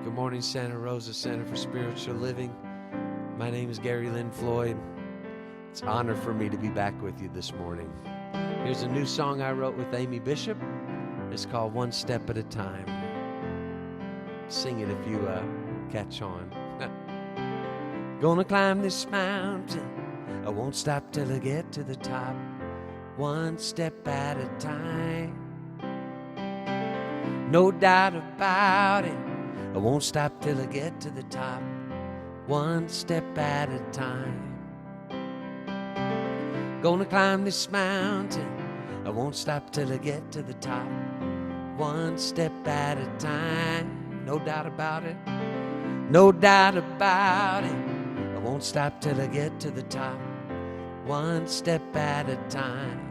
Good morning, Santa Rosa Center for Spiritual Living. My name is Gary Lynn Floyd. It's an honor for me to be back with you this morning. Here's a new song I wrote with Amy Bishop. It's called One Step at a Time. Sing it if you catch on. Gonna climb this mountain, I won't stop till I get to the top. One step at a time. No doubt about it, I won't stop till I get to the top. One step at a time. Gonna climb this mountain, I won't stop till I get to the top. One step at a time. No doubt about it, no doubt about it, I won't stop till I get to the top. One step at a time.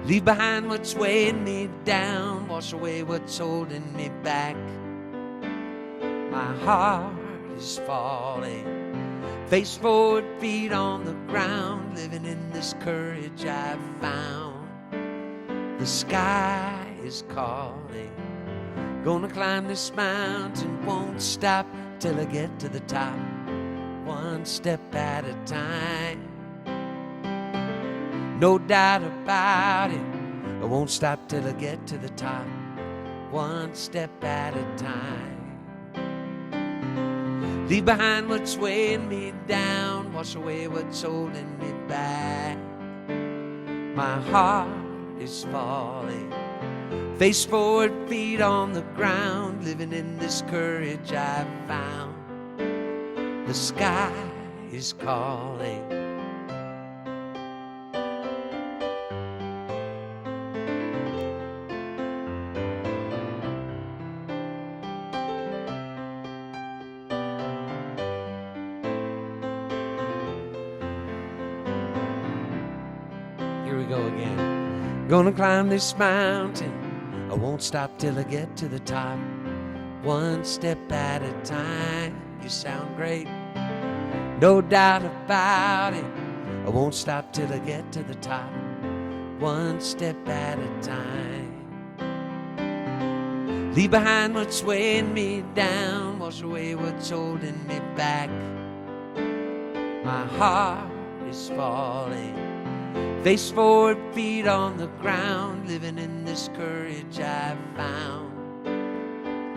Leave behind what's weighing me down, wash away what's holding me back. My heart is falling, face forward, feet on the ground, living in this courage I've found. The sky is calling, gonna climb this mountain, won't stop till I get to the top. One step at a time. No doubt about it, I won't stop till I get to the top. One step at a time. Leave behind what's weighing me down, wash away what's holding me back. My heart is falling, face forward, feet on the ground, living in this courage I've found. The sky is calling. Here we go again. Gonna climb this mountain, I won't stop till I get to the top. One step at a time. You sound great, no doubt about it, I won't stop till I get to the top. One step at a time. Leave behind what's weighing me down, wash away what's holding me back. My heart is falling, face forward, feet on the ground, living in this courage I've found.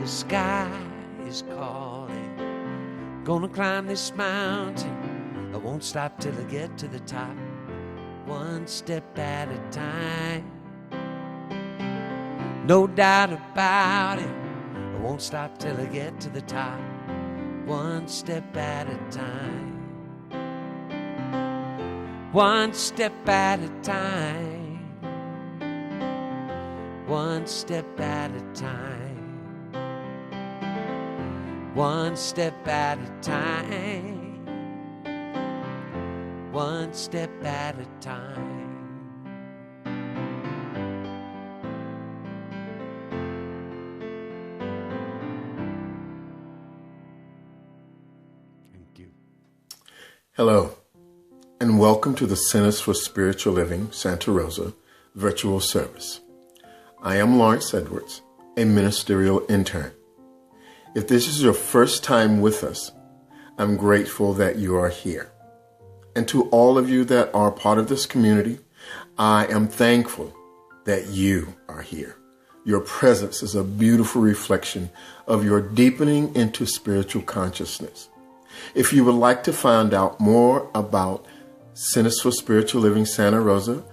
The sky is calling, gonna climb this mountain, I won't stop till I get to the top. One step at a time. No doubt about it, I won't stop till I get to the top. One step at a time. One step at a time. One step at a time. One step at a time. One step at a time. Thank you. Hello, and welcome to the Centers for Spiritual Living Santa Rosa virtual service. I am Lawrence Edwards, a ministerial intern. If this is your first time with us, I'm grateful that you are here. And to all of you that are part of this community, I am thankful that you are here. Your presence is a beautiful reflection of your deepening into spiritual consciousness. If you would like to find out more about Centers for Spiritual Living Santa Rosa,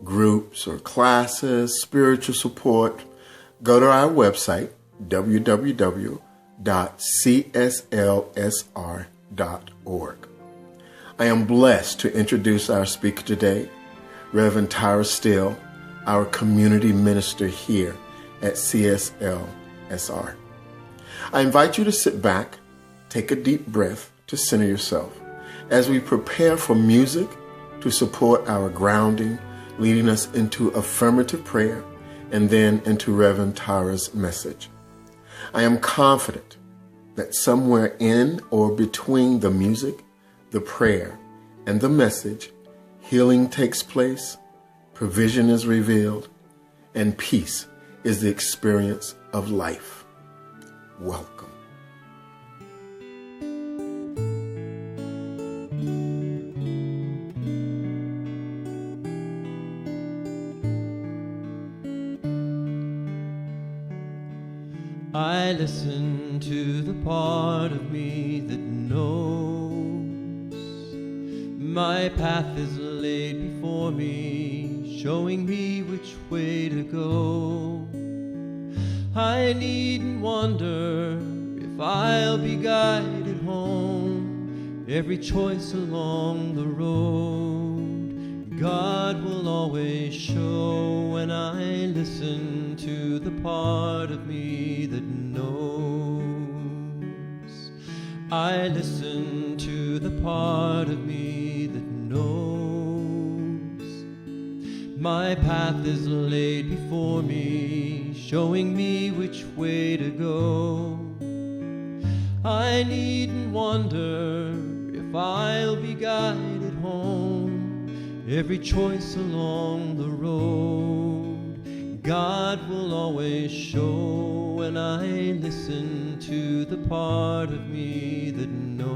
groups or classes, spiritual support, go to our website, www.cslsr.org. I am blessed to introduce our speaker today, Reverend Tyra Steele, our community minister here at CSLSR. I invite you to sit back, take a deep breath to center yourself as we prepare for music to support our grounding, leading us into affirmative prayer and then into Reverend Tyra's message. I am confident that somewhere in or between the music, the prayer, and the message, healing takes place, provision is revealed, and peace is the experience of life. welcome. I listen to the part of me that knows my path is laid before me, showing me which way to go. I needn't wonder if I'll be guided home. Every choice along the road, God will always show. When I listen to the part of me that knows, I listen to the part of me that knows my path is laid before me, showing me which way to go. I needn't wonder if I'll be guided home. Every choice along the road, God will always show. When I listen to the part of me that knows,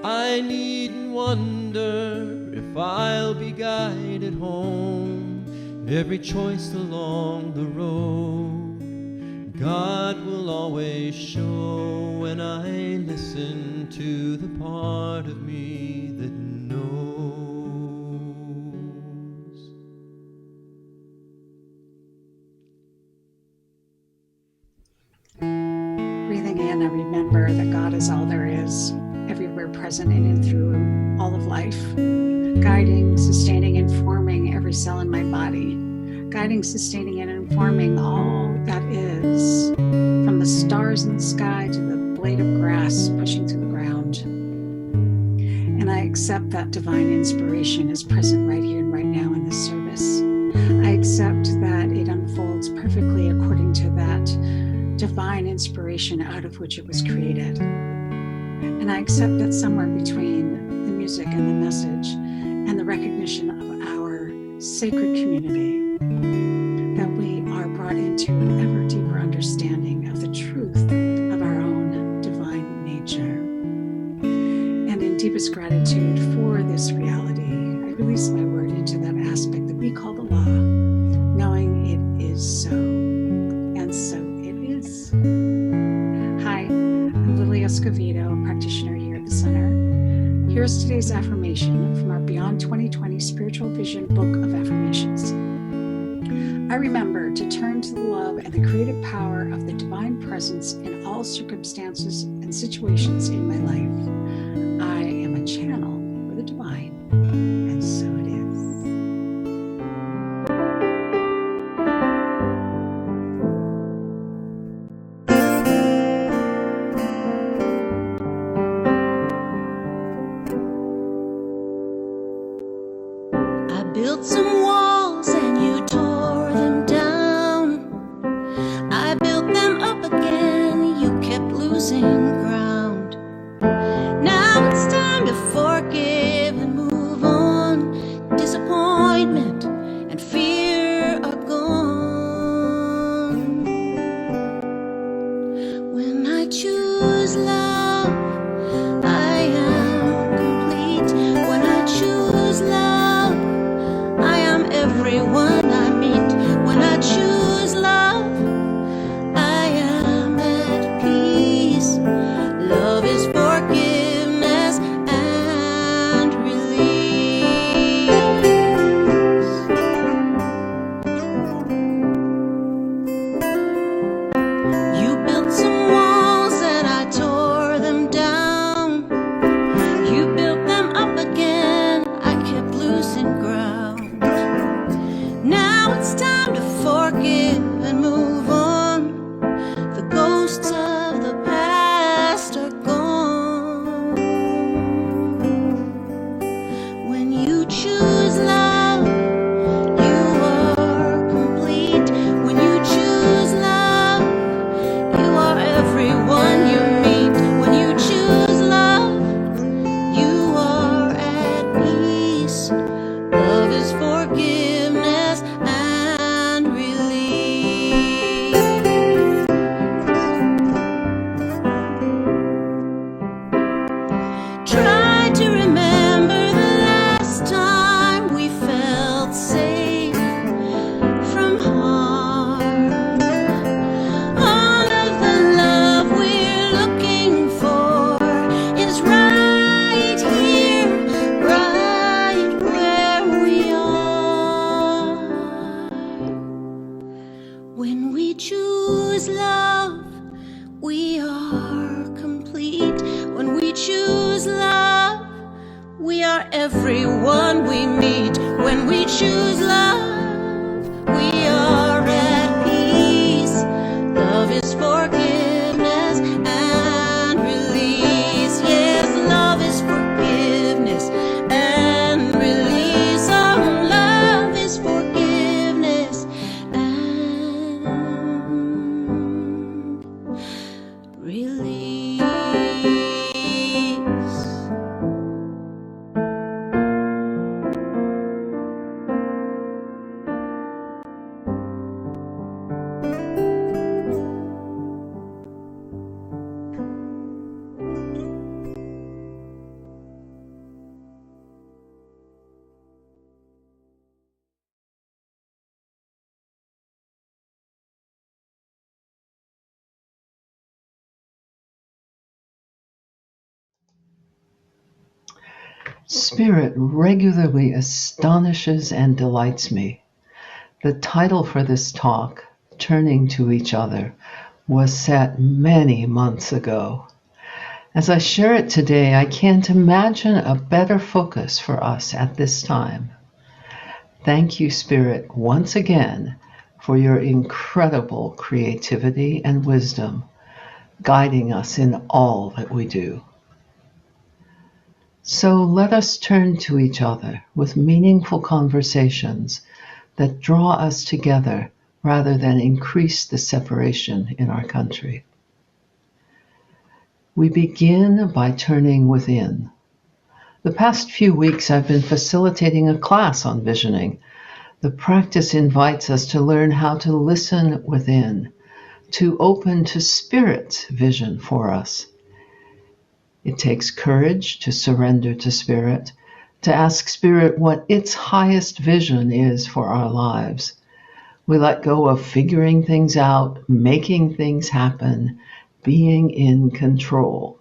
I needn't wonder if I'll be guided home. Every choice along the road, God will always show. When I listen to the part of me that knows. Breathing in, I remember that God is all there is, everywhere present in and through all of life, guiding, sustaining, informing every cell in my body, guiding, sustaining, and informing all that is, from the stars in the sky to the blade of grass pushing through the ground. And I accept that divine inspiration is present right here and right now in this service. I accept that it unfolds perfectly according to that divine inspiration out of which it was created. And I accept that somewhere between the music and the message and the recognition of our sacred community, that we are brought into an ever deeper understanding of the truth of our own divine nature. And in deepest gratitude for this reality, I release my word into that aspect that we call the law, knowing it is so, and so it is. Hi, I'm Lily Escovedo, a practitioner here at the Center. Here's today's affirmation from our Beyond 2020 Spiritual Vision Book of Affirmations. I remember to turn to the love and the creative power of the divine presence in all circumstances and situations in my life. I am a channel for the divine, and so it is. I built some walls and you tore them down. I built them up again, you kept losing ground. Now it's time to forgive and move on. Disappointment and fear are gone. When I choose love, I am complete. When I choose love, I am everyone I meet. When I choose love, I am at peace. Love is forgiveness everyone we meet. When we choose love, we are at peace. Love is forgiveness and release. Yes, love is forgiveness and release. Oh, love is forgiveness and release. Spirit regularly astonishes and delights me. The title for this talk, Turning to Each Other, was set many months ago. As I share it today, I can't imagine a better focus for us at this time. Thank you, Spirit, once again for your incredible creativity and wisdom, guiding us in all that we do. So let us turn to each other with meaningful conversations that draw us together rather than increase the separation in our country. We begin by turning within. The past few weeks I've been facilitating a class on visioning. The practice invites us to learn how to listen within, to open to Spirit's vision for us. It takes courage to surrender to Spirit, to ask Spirit what its highest vision is for our lives. We let go of figuring things out, making things happen, being in control.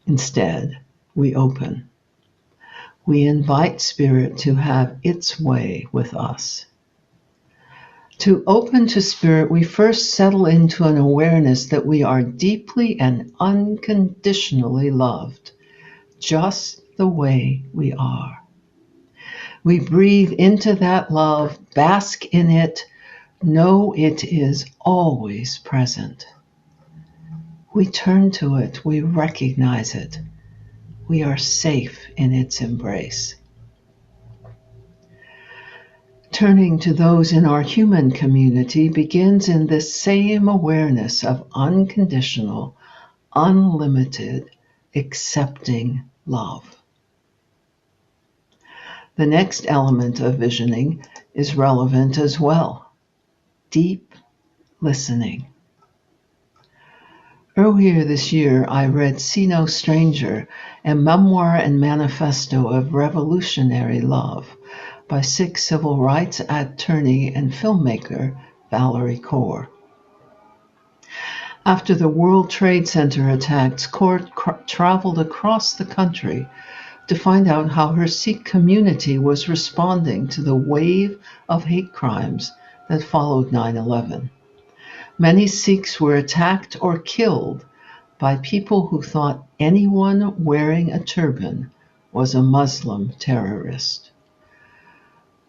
Instead, we open. We invite Spirit to have its way with us. To open to Spirit, we first settle into an awareness that we are deeply and unconditionally loved, just the way we are. We breathe into that love, bask in it, know it is always present. We turn to it, we recognize it. We are safe in its embrace. Turning to those in our human community begins in this same awareness of unconditional, unlimited, accepting love. The next element of visioning is relevant as well: deep listening. Earlier this year, I read See No Stranger, a memoir and manifesto of revolutionary love by Sikh civil rights attorney and filmmaker Valerie Kaur. After the World Trade Center attacks, Kaur traveled across the country to find out how her Sikh community was responding to the wave of hate crimes that followed 9/11. Many Sikhs were attacked or killed by people who thought anyone wearing a turban was a Muslim terrorist.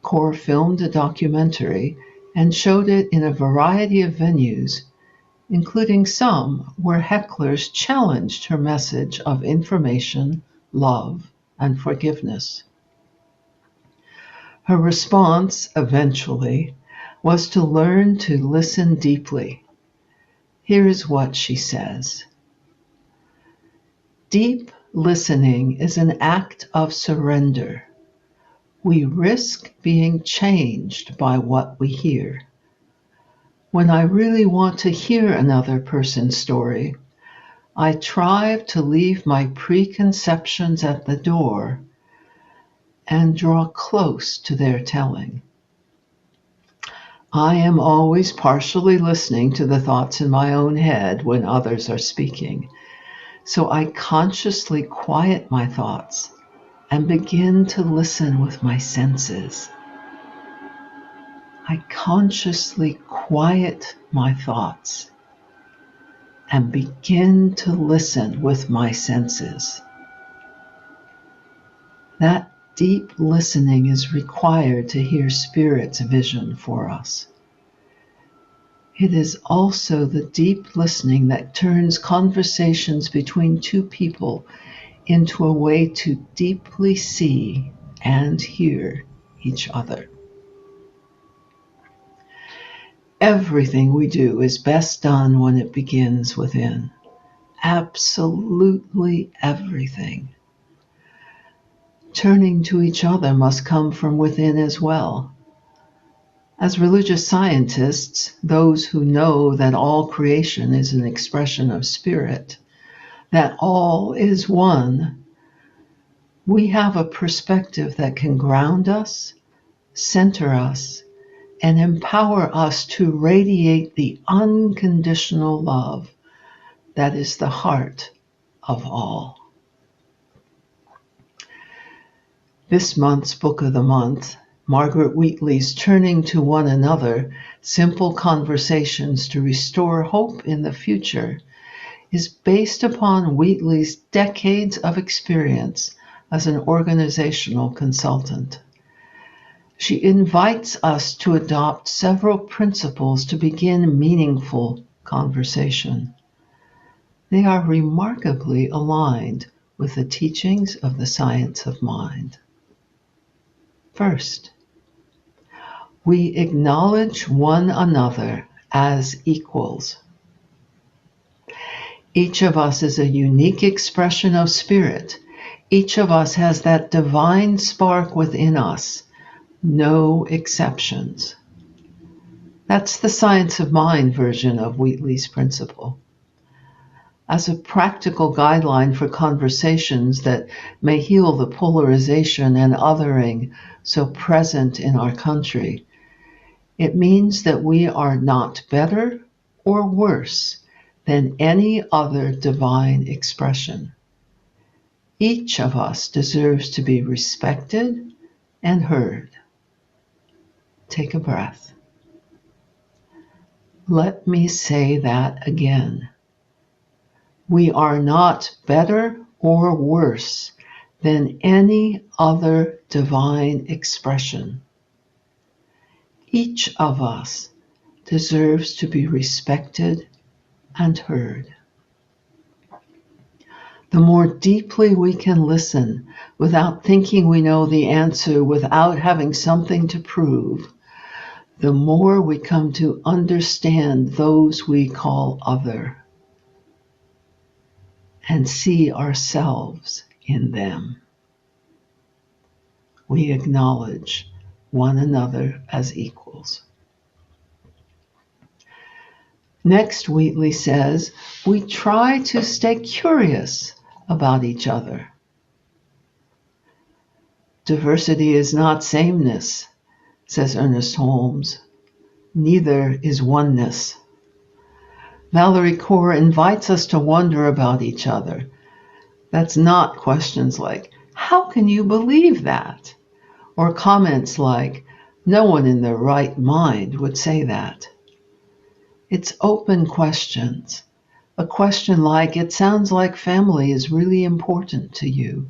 Kaur filmed a documentary and showed it in a variety of venues, including some where hecklers challenged her message of information, love, and forgiveness. Her response, eventually, was to learn to listen deeply. Here is what she says. Deep listening is an act of surrender. We risk being changed by what we hear. When I really want to hear another person's story, I try to leave my preconceptions at the door and draw close to their telling. I am always partially listening to the thoughts in my own head when others are speaking, so I consciously quiet my thoughts and begin to listen with my senses. I consciously quiet my thoughts and begin to listen with my senses. That deep listening is required to hear Spirit's vision for us. It is also the deep listening that turns conversations between two people into a way to deeply see and hear each other. Everything we do is best done when it begins within. Absolutely everything. Turning to each other must come from within as well. As religious scientists, those who know that all creation is an expression of Spirit, that all is one, we have a perspective that can ground us, center us, and empower us to radiate the unconditional love that is the heart of all. This month's Book of the Month, Margaret Wheatley's Turning to One Another, Simple Conversations to Restore Hope in the Future, is based upon Wheatley's decades of experience as an organizational consultant. She invites us to adopt several principles to begin meaningful conversation. They are remarkably aligned with the teachings of the science of mind. First, we acknowledge one another as equals. Each of us is a unique expression of Spirit. Each of us has that divine spark within us, no exceptions. That's the science of mind version of Wheatley's principle. As a practical guideline for conversations that may heal the polarization and othering so present in our country, it means that we are not better or worse than any other divine expression. Each of us deserves to be respected and heard. Take a breath. Let me say that again. We are not better or worse than any other divine expression. Each of us deserves to be respected and heard. The more deeply we can listen without thinking we know the answer, without having something to prove, the more we come to understand those we call other and see ourselves in them. We acknowledge one another as equals. Next, Wheatley says, we try to stay curious about each other. Diversity is not sameness, says Ernest Holmes. Neither is oneness. Valerie Kaur invites us to wonder about each other. That's not questions like, how can you believe that? Or comments like, no one in their right mind would say that. It's open questions. A question like, it sounds like family is really important to you.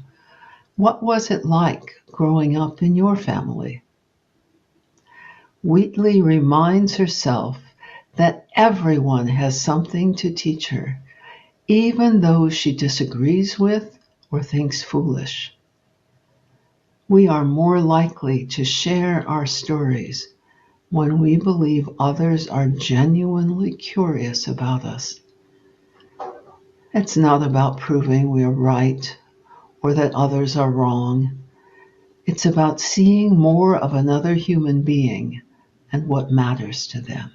What was it like growing up in your family? Wheatley reminds herself that everyone has something to teach her, even those she disagrees with or thinks foolish. We are more likely to share our stories when we believe others are genuinely curious about us. It's not about proving we are right or that others are wrong. It's about seeing more of another human being and what matters to them.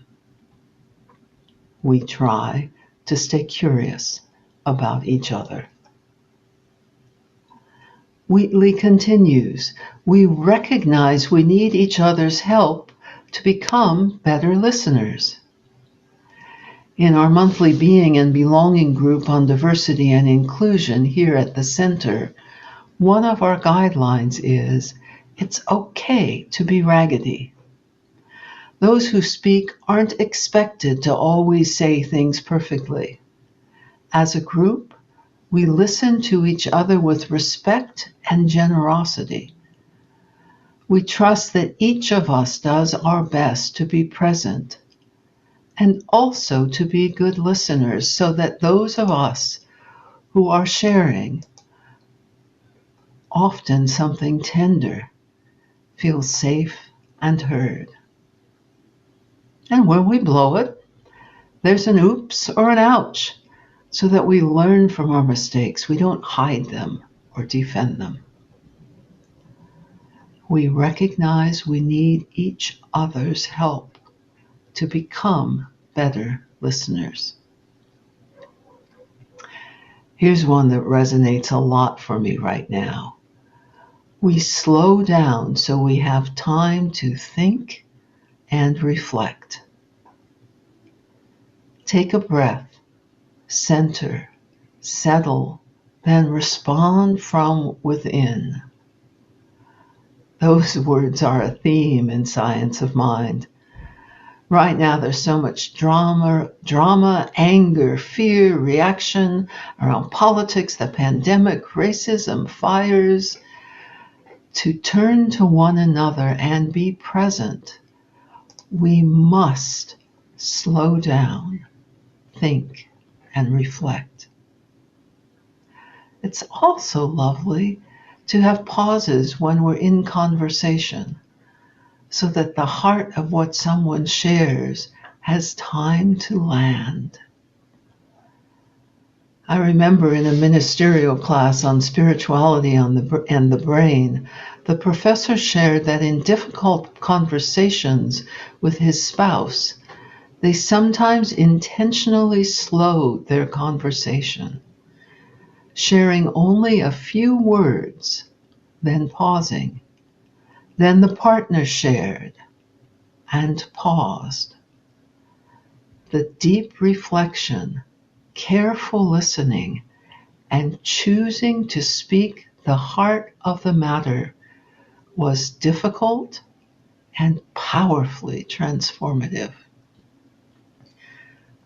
We try to stay curious about each other. Wheatley continues, we recognize we need each other's help to become better listeners. In our monthly Being and Belonging group on diversity and inclusion here at the center, one of our guidelines is, it's okay to be raggedy. Those who speak aren't expected to always say things perfectly. As a group, We listen to each other with respect and generosity. We trust that each of us does our best to be present and also to be good listeners, so that those of us who are sharing, often something tender, feel safe and heard. And when we blow it, there's an oops or an ouch, so that we learn from our mistakes. We don't hide them or defend them. We recognize we need each other's help to become better listeners. Here's one that resonates a lot for me right now. We slow down so we have time to think and reflect. Take a breath, center, settle, then respond from within. Those words are a theme in Science of Mind. Right now, there's so much drama, anger, fear, reaction around politics, the pandemic, racism, fires. To turn to one another and be present, we must slow down, think, and reflect. It's also lovely to have pauses when we're in conversation, so that the heart of what someone shares has time to land. I remember in a ministerial class on spirituality and the brain, the professor shared that in difficult conversations with his spouse, they sometimes intentionally slowed their conversation, sharing only a few words, then pausing. Then the partner shared and paused. The deep reflection, careful listening, and choosing to speak the heart of the matter was difficult and powerfully transformative.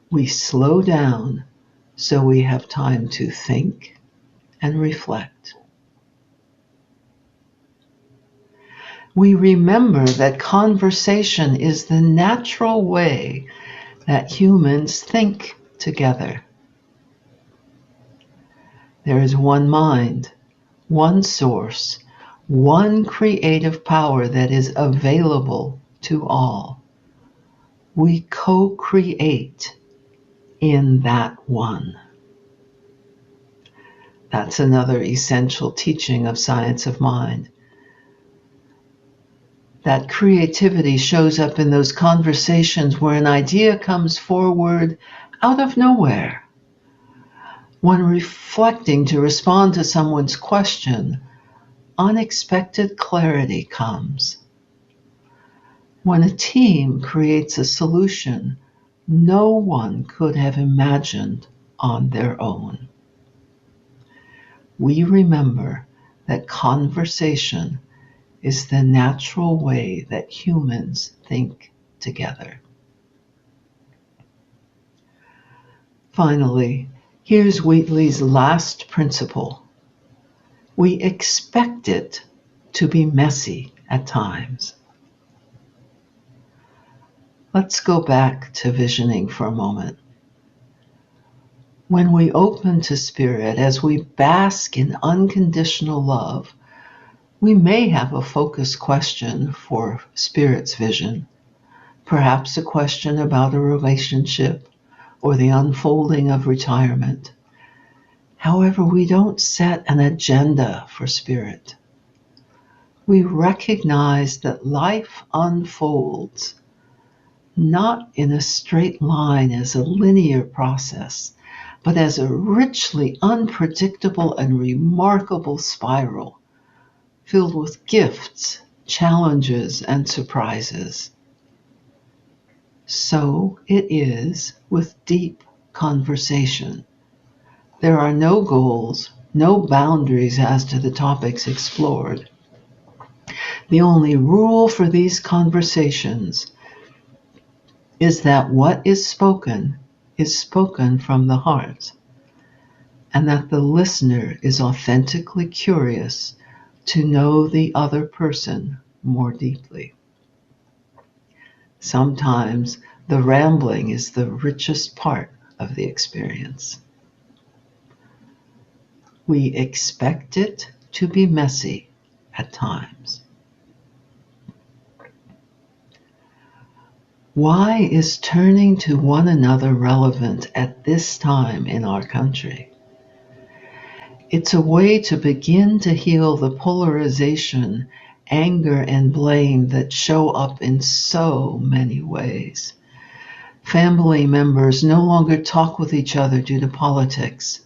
We slow down so we have time to think and reflect. We remember that conversation is the natural way that humans think together. There is one mind, one source, one creative power that is available to all. We co-create in that one. That's another essential teaching of Science of Mind. That creativity shows up in those conversations where an idea comes forward out of nowhere. When reflecting to respond to someone's question, unexpected clarity comes. When a team creates a solution no one could have imagined on their own. We remember that conversation is the natural way that humans think together. Finally, here's Wheatley's last principle. We expect it to be messy at times. Let's go back to visioning for a moment. When we open to Spirit, as we bask in unconditional love, we may have a focused question for Spirit's vision, perhaps a question about a relationship or the unfolding of retirement. However, we don't set an agenda for Spirit. We recognize that life unfolds not in a straight line as a linear process, but as a richly unpredictable and remarkable spiral, filled with gifts, challenges, and surprises. So it is with deep conversation. There are no goals, no boundaries as to the topics explored. The only rule for these conversations is that what is spoken from the heart. and that the listener is authentically curious to know the other person more deeply. Sometimes the rambling is the richest part of the experience. We expect it to be messy at times. Why is turning to one another relevant at this time in our country? It's a way to begin to heal the polarization, anger, and blame that show up in so many ways. Family members no longer talk with each other due to politics.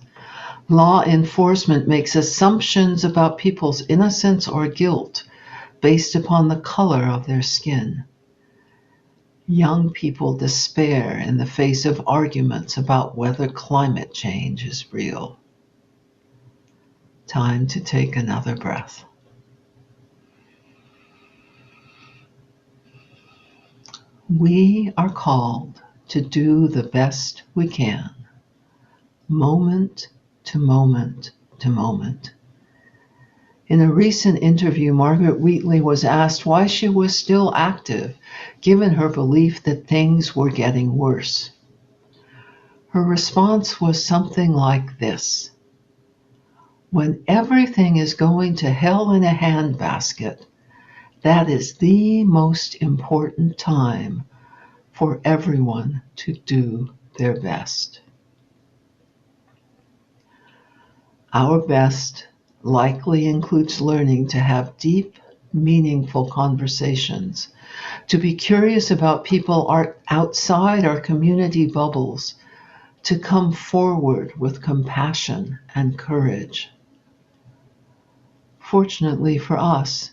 Law enforcement makes assumptions about people's innocence or guilt based upon the color of their skin. Young people despair in the face of arguments about whether climate change is real. Time to take another breath. We are called to do the best we can, moment to moment to moment. In a recent interview, Margaret Wheatley was asked why she was still active, given her belief that things were getting worse. Her response was something like this: when everything is going to hell in a handbasket, that is the most important time for everyone to do their best. Our best likely includes learning to have deep, meaningful conversations, to be curious about people outside our community bubbles, to come forward with compassion and courage. Fortunately for us,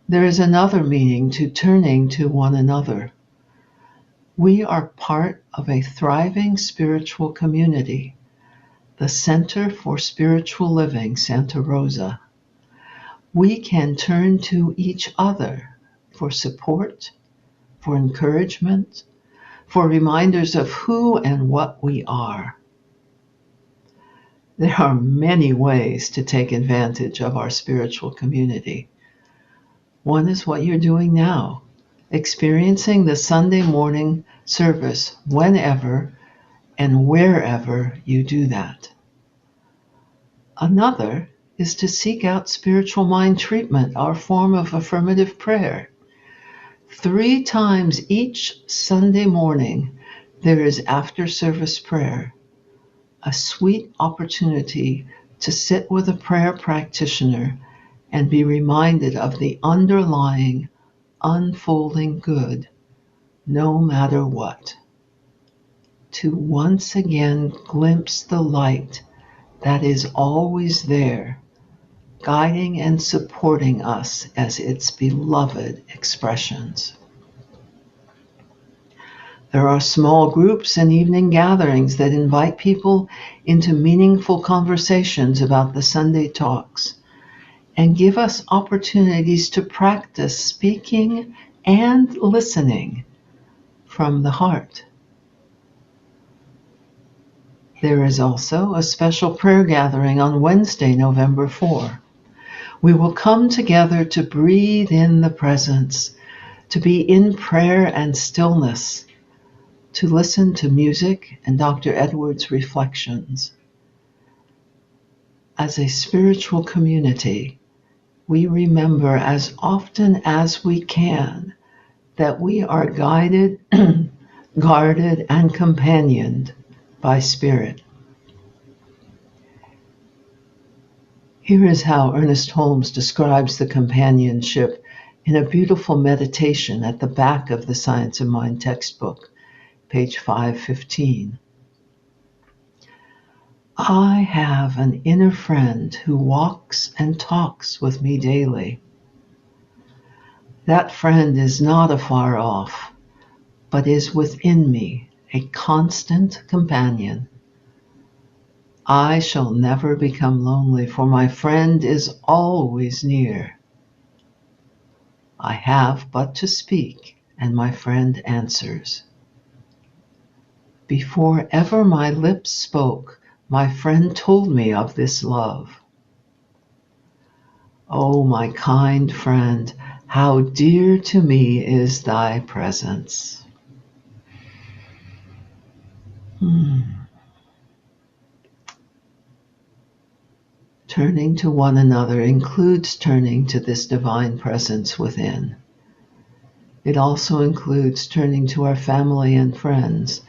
there is another meaning to turning to one another. We are part of a thriving spiritual community, the Center for Spiritual Living, Santa Rosa. We can turn to each other for support, for encouragement, for reminders of who and what we are. There are many ways to take advantage of our spiritual community. One is what you're doing now, experiencing the Sunday morning service whenever and wherever you do that. Another is to seek out spiritual mind treatment, our form of affirmative prayer. 3 times each Sunday morning, there is after-service prayer, a sweet opportunity to sit with a prayer practitioner and be reminded of the underlying, unfolding good, no matter what. To once again glimpse the light that is always there, guiding and supporting us as its beloved expressions. There are small groups and evening gatherings that invite people into meaningful conversations about the Sunday talks and give us opportunities to practice speaking and listening from the heart. There is also a special prayer gathering on Wednesday, November 4. We will come together to breathe in the presence, to be in prayer and stillness, to listen to music and Dr. Edwards' reflections. As a spiritual community, we remember as often as we can that we are guided, guarded, and companioned by Spirit. Here is how Ernest Holmes describes the companionship in a beautiful meditation at the back of the Science of Mind textbook, page 515. I have an inner friend who walks and talks with me daily. That friend is not afar off, but is within me, a constant companion. I shall never become lonely, for my friend is always near. I have but to speak, and my friend answers. Before ever my lips spoke, my friend told me of this love. O my kind friend, how dear to me is thy presence. Turning to one another includes turning to this divine presence within. It also includes turning to our family and friends,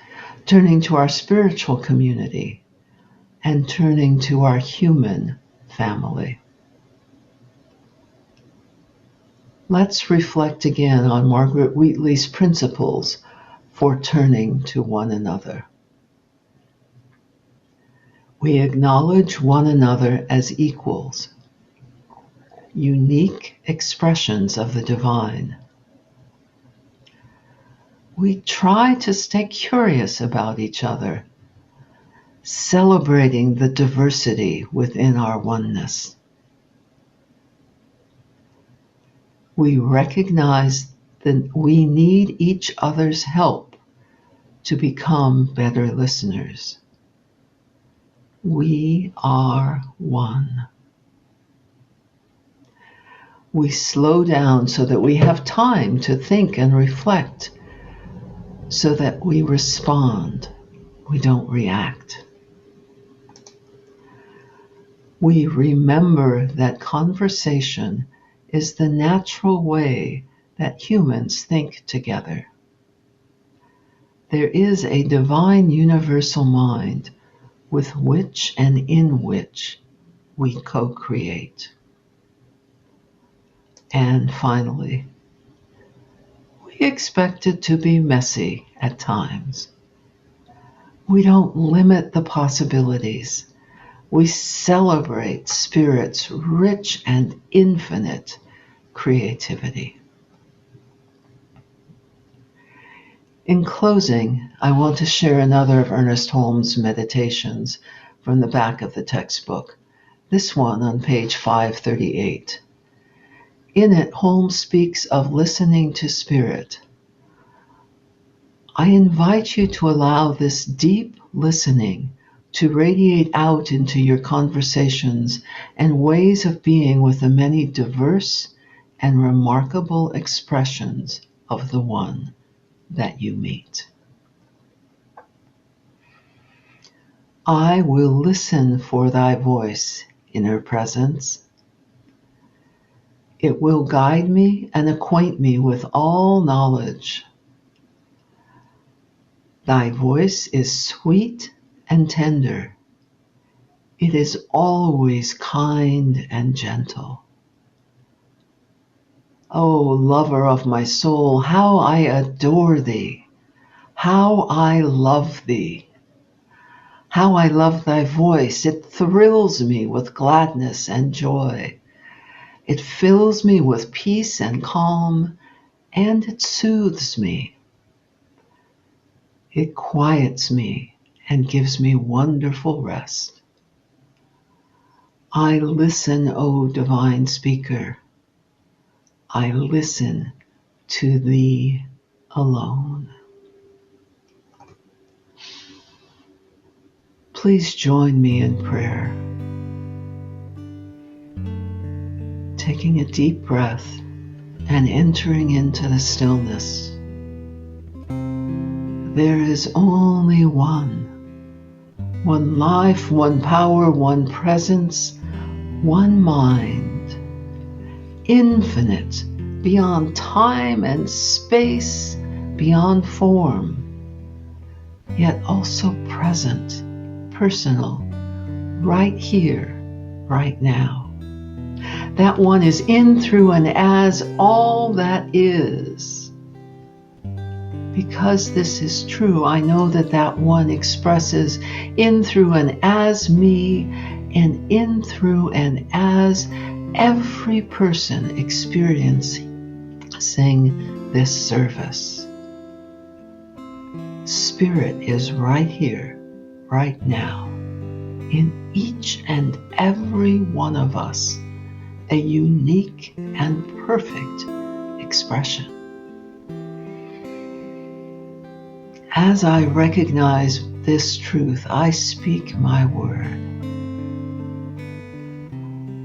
turning to our spiritual community, and turning to our human family. Let's reflect again on Margaret Wheatley's principles for turning to one another. We acknowledge one another as equals, unique expressions of the divine. We try to stay curious about each other, celebrating the diversity within our oneness. We recognize that we need each other's help to become better listeners. We are one. We slow down so that we have time to think and reflect, so that we respond, we don't react. We remember that conversation is the natural way that humans think together. There is a divine universal mind with which and in which we co-create. And finally, we expect it to be messy at times. We don't limit the possibilities. We celebrate Spirit's rich and infinite creativity. In closing, I want to share another of Ernest Holmes' meditations from the back of the textbook, this one on page 538. In it, Holmes speaks of listening to Spirit. I invite you to allow this deep listening to radiate out into your conversations and ways of being with the many diverse and remarkable expressions of the one that you meet. I will listen for thy voice, inner presence. It will guide me and acquaint me with all knowledge. Thy voice is sweet and tender. It is always kind and gentle. O lover of my soul, how I adore thee, how I love thee, how I love thy voice. It thrills me with gladness and joy. It fills me with peace and calm, and it soothes me. It quiets me and gives me wonderful rest. I listen, O divine speaker. I listen to thee alone. Please join me in prayer. Taking a deep breath and entering into the stillness. There is only one life, one power, one presence, one mind, infinite, beyond time and space, beyond form, yet also present, personal, right here, right now. That one is in, through, and as all that is. Because this is true, I know that that one expresses in, through, and as me, and in, through, and as every person experiencing this service. Spirit is right here, right now, in each and every one of us, a unique and perfect expression. As I recognize this truth, I speak my word.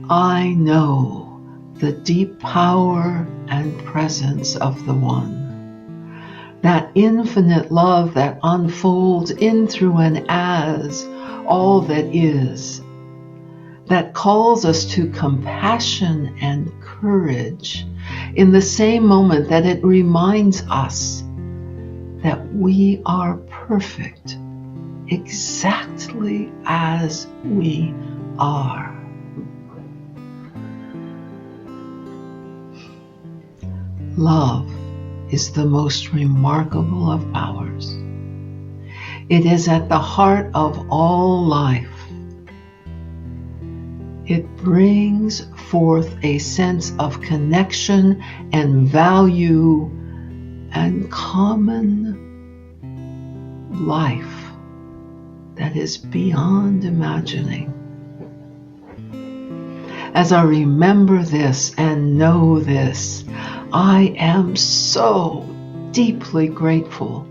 I know the deep power and presence of the One, that infinite love that unfolds in, through, and as all that is, that calls us to compassion and courage in the same moment that it reminds us that we are perfect exactly as we are. Love is the most remarkable of powers. It is at the heart of all life. It brings forth a sense of connection and value and common life that is beyond imagining. As I remember this and know this, I am so deeply grateful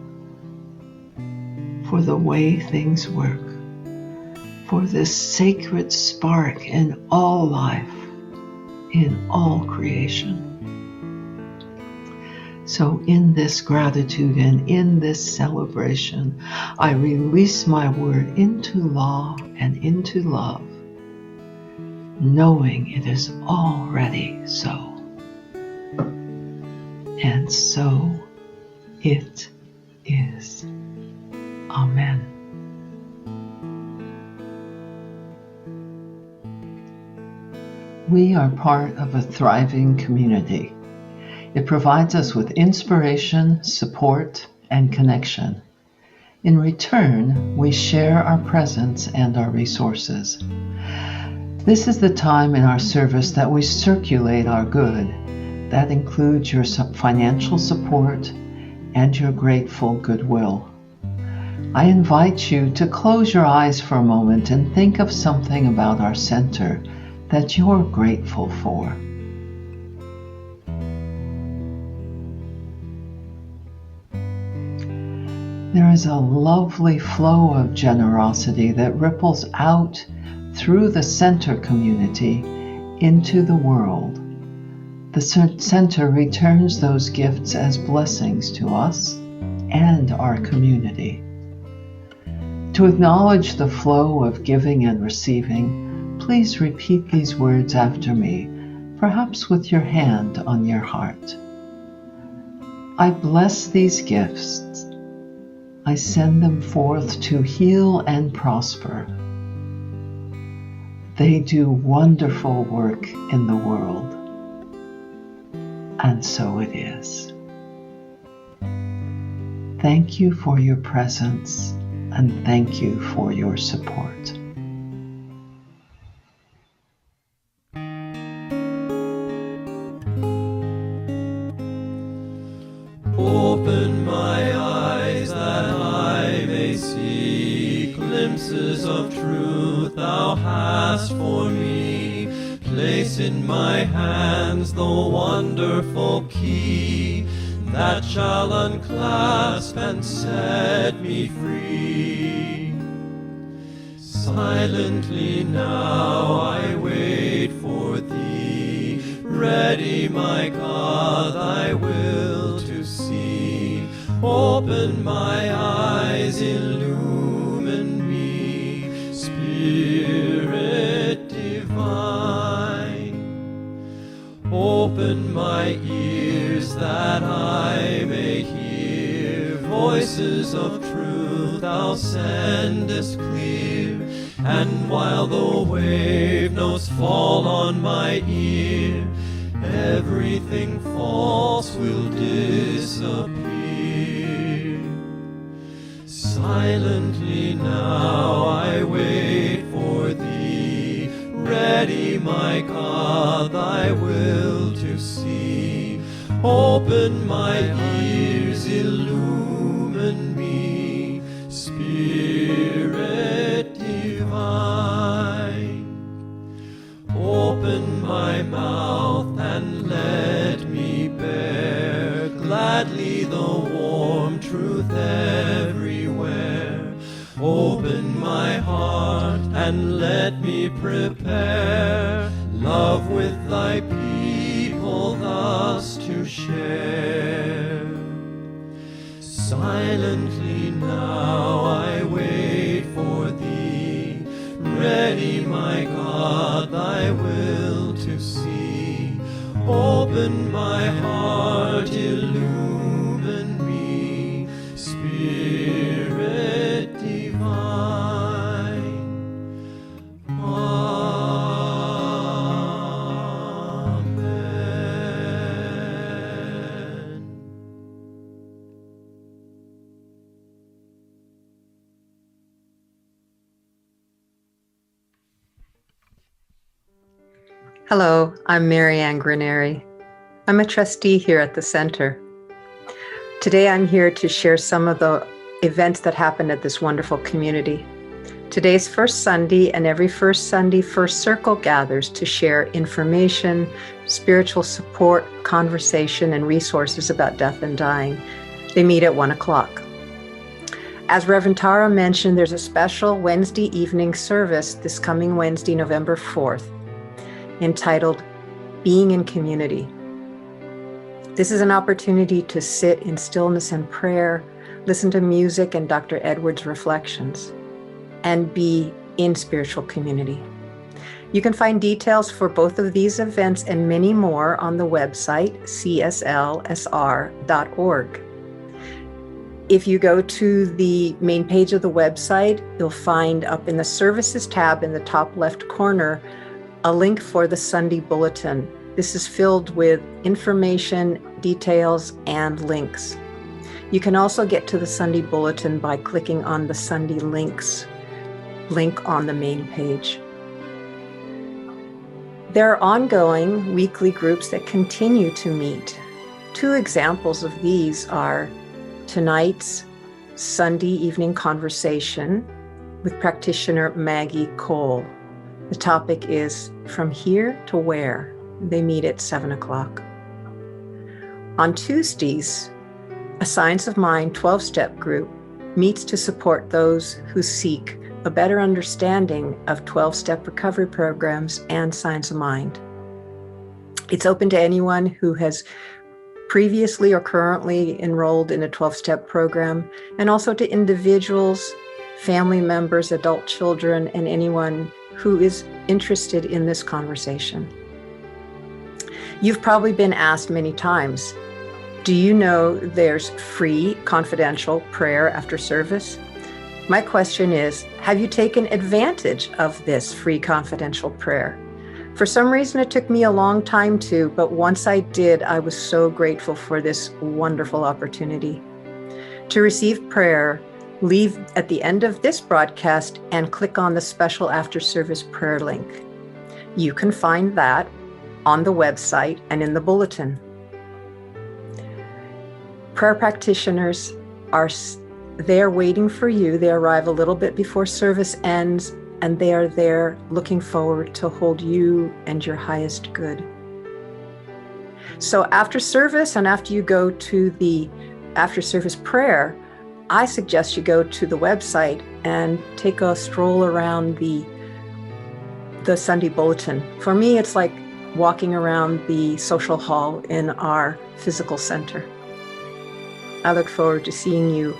for the way things work, for this sacred spark in all life, in all creation. So in this gratitude and in this celebration, I release my word into law and into love, knowing it is already so. And so it is. Amen. We are part of a thriving community. It provides us with inspiration, support, and connection. In return, we share our presence and our resources. This is the time in our service that we circulate our good. That includes your financial support and your grateful goodwill. I invite you to close your eyes for a moment and think of something about our center that you're grateful for. There is a lovely flow of generosity that ripples out through the center community into the world. The center returns those gifts as blessings to us and our community. To acknowledge the flow of giving and receiving, please repeat these words after me, perhaps with your hand on your heart. I bless these gifts. I send them forth to heal and prosper. They do wonderful work in the world. And so it is. Thank you for your presence and thank you for your support. Open my eyes that I may see glimpses of truth thou hast for me. Place in my hands the wonderful key that shall unclasp and set me free. Silently now I wait for thee, ready, my God, thy will to see. Open my eyes, illumine me, Spirit divine. Open my ears that I may hear voices of truth thou sendest clear. And while the wave notes fall on my ear, everything false will disappear. Silently now I wait for thee, ready, my God, thy will to see. Open my ears, illumine me, Spirit divine. Open my mouth and let me bear gladly the warm truth everywhere. my heart, and let me prepare love with thy people thus to share. Silently now I wait for thee, ready, my God, thy will to see. Open my heart, illumine me, Spirit divine. Amen. Hello, I'm Marianne Graneri. I'm a trustee here at the center. Today I'm here to share some of the events that happened at this wonderful community. Today's First Sunday, and every First Sunday, First Circle gathers to share information, spiritual support, conversation, and resources about death and dying. They meet at 1 o'clock. As Reverend Tara mentioned, there's a special Wednesday evening service this coming Wednesday, November 4th, entitled Being in Community. This is an opportunity to sit in stillness and prayer, listen to music and Dr. Edwards' reflections, and be in spiritual community. You can find details for both of these events and many more on the website cslsr.org. If you go to the main page of the website, you'll find up in the Services tab in the top left corner a link for the Sunday Bulletin. This is filled with information, details, and links. You can also get to the Sunday Bulletin by clicking on the Sunday Links link on the main page. There are ongoing weekly groups that continue to meet. Two examples of these are tonight's Sunday evening conversation with practitioner Maggie Cole. The topic is From Here to Where. They meet at 7 o'clock. On Tuesdays, a Science of Mind 12-step group meets to support those who seek a better understanding of 12-step recovery programs and Science of Mind. It's open to anyone who has previously or currently enrolled in a 12-step program, and also to individuals, family members, adult children, and anyone who is interested in this conversation. You've probably been asked many times, do you know there's free confidential prayer after service? My question is, have you taken advantage of this free confidential prayer? For some reason, it took me a long time to, but once I did, I was so grateful for this wonderful opportunity. To receive prayer, leave at the end of this broadcast and click on the special after service prayer link. You can find that on the website and in the bulletin. Prayer practitioners are there waiting for you. They arrive a little bit before service ends, and they are there looking forward to hold you and your highest good. So after service, and after you go to the after service prayer, I suggest you go to the website and take a stroll around the Sunday Bulletin. For me, it's like walking around the social hall in our physical center. I look forward to seeing you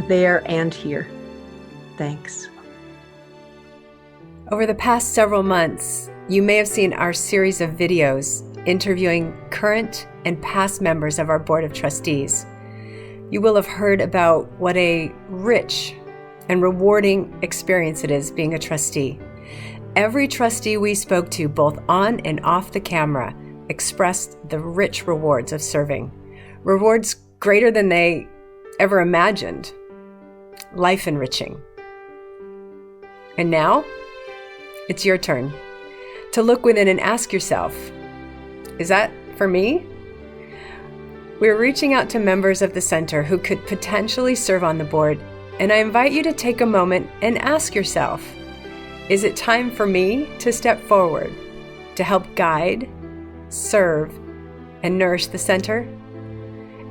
there and here. Thanks. Over the past several months, you may have seen our series of videos interviewing current and past members of our Board of Trustees. You will have heard about what a rich and rewarding experience it is being a trustee. Every trustee we spoke to, both on and off the camera, expressed the rich rewards of serving. Rewards greater than they ever imagined. Life enriching. And now, it's your turn to look within and ask yourself, is that for me? We're reaching out to members of the center who could potentially serve on the board, and I invite you to take a moment and ask yourself, is it time for me to step forward to help guide, serve, and nourish the center?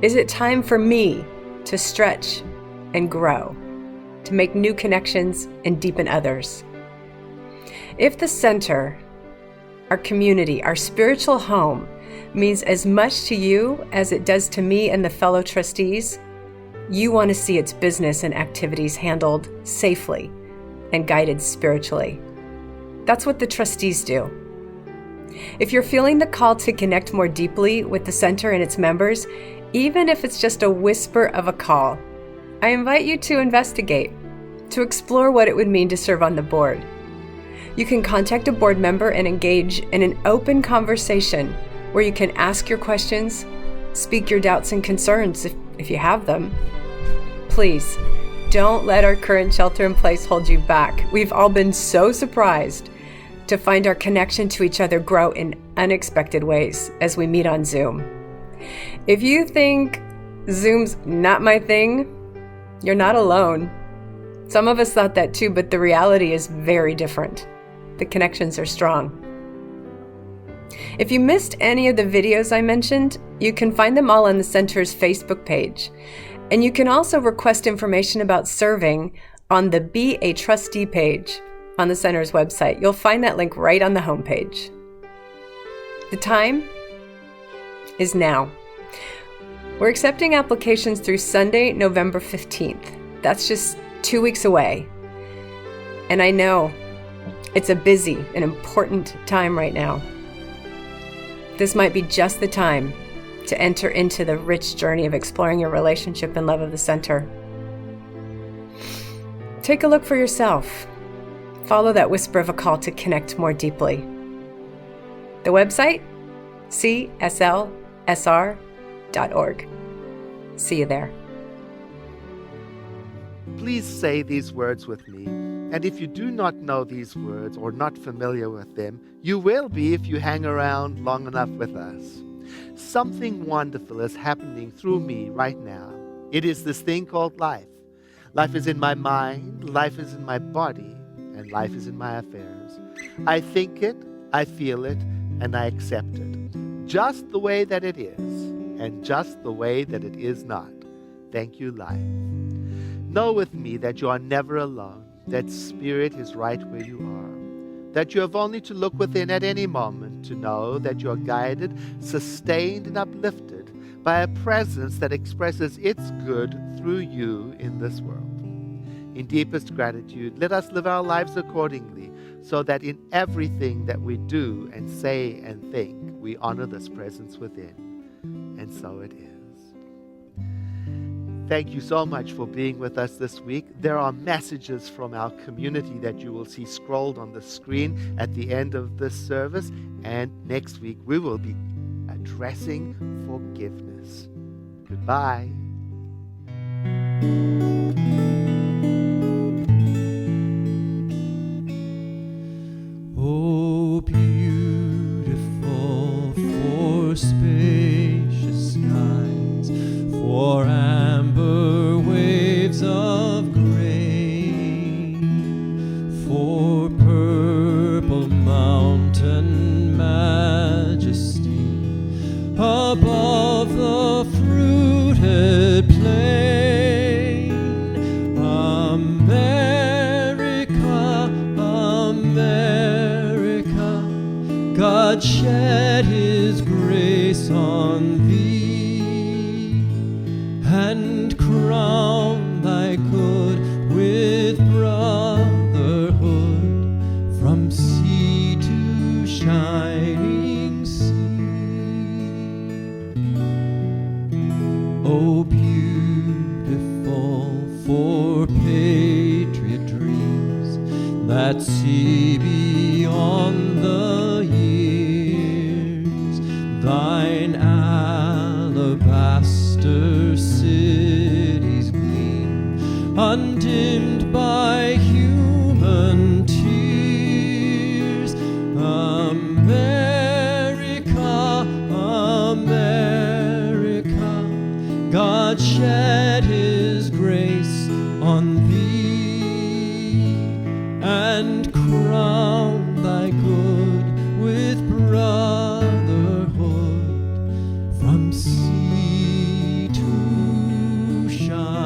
Is it time for me to stretch and grow, to make new connections and deepen others. If the center, our community, our spiritual home, means as much to you as it does to me and the fellow trustees, you want to see its business and activities handled safely and guided spiritually. That's what the trustees do. If you're feeling the call to connect more deeply with the center and its members, even if it's just a whisper of a call, I invite you to investigate, to explore what it would mean to serve on the board. You can contact a board member and engage in an open conversation where you can ask your questions, speak your doubts and concerns if you have them. Please, don't let our current shelter in place hold you back. We've all been so surprised to find our connection to each other grow in unexpected ways as we meet on Zoom. If you think Zoom's not my thing, you're not alone. Some of us thought that too, but the reality is very different. The connections are strong. If you missed any of the videos I mentioned, you can find them all on the Center's Facebook page. And you can also request information about serving on the Be a Trustee page on the Center's website. You'll find that link right on the homepage. The time is now. We're accepting applications through Sunday, November 15th. That's just 2 weeks away. And I know it's a busy and important time right now. This might be just the time to enter into the rich journey of exploring your relationship and love of the center. Take a look for yourself. Follow that whisper of a call to connect more deeply. The website, cslsr.org. See you there. Please say these words with me. And if you do not know these words or not familiar with them, you will be if you hang around long enough with us. Something wonderful is happening through me right now. It is this thing called life. Life is in my mind, life is in my body, and life is in my affairs. I think it, I feel it, and I accept it. Just the way that it is, and just the way that it is not. Thank you, life. Know with me that you are never alone, that spirit is right where you are, that you have only to look within at any moment to know that you are guided, sustained, and uplifted by a presence that expresses its good through you in this world. In deepest gratitude, let us live our lives accordingly, so that in everything that we do and say and think, we honor this presence within. And so it is. Thank you so much for being with us this week. There are messages from our community that you will see scrolled on the screen at the end of this service. And next week, we will be addressing forgiveness. Goodbye. Oh, beautiful for spacious skies, for amber waves of grain, for purple mountain majesty above the fruited plain. America, America, God shed his grace on thee, and crown thy good with brotherhood from sea to shining sea. Oh, beautiful for patriot dreams that see beyond the years, thine alabaster cities gleam, undimmed by human tears. America, America, God shed his grace on thee, and crown thy good with brotherhood from sea to shining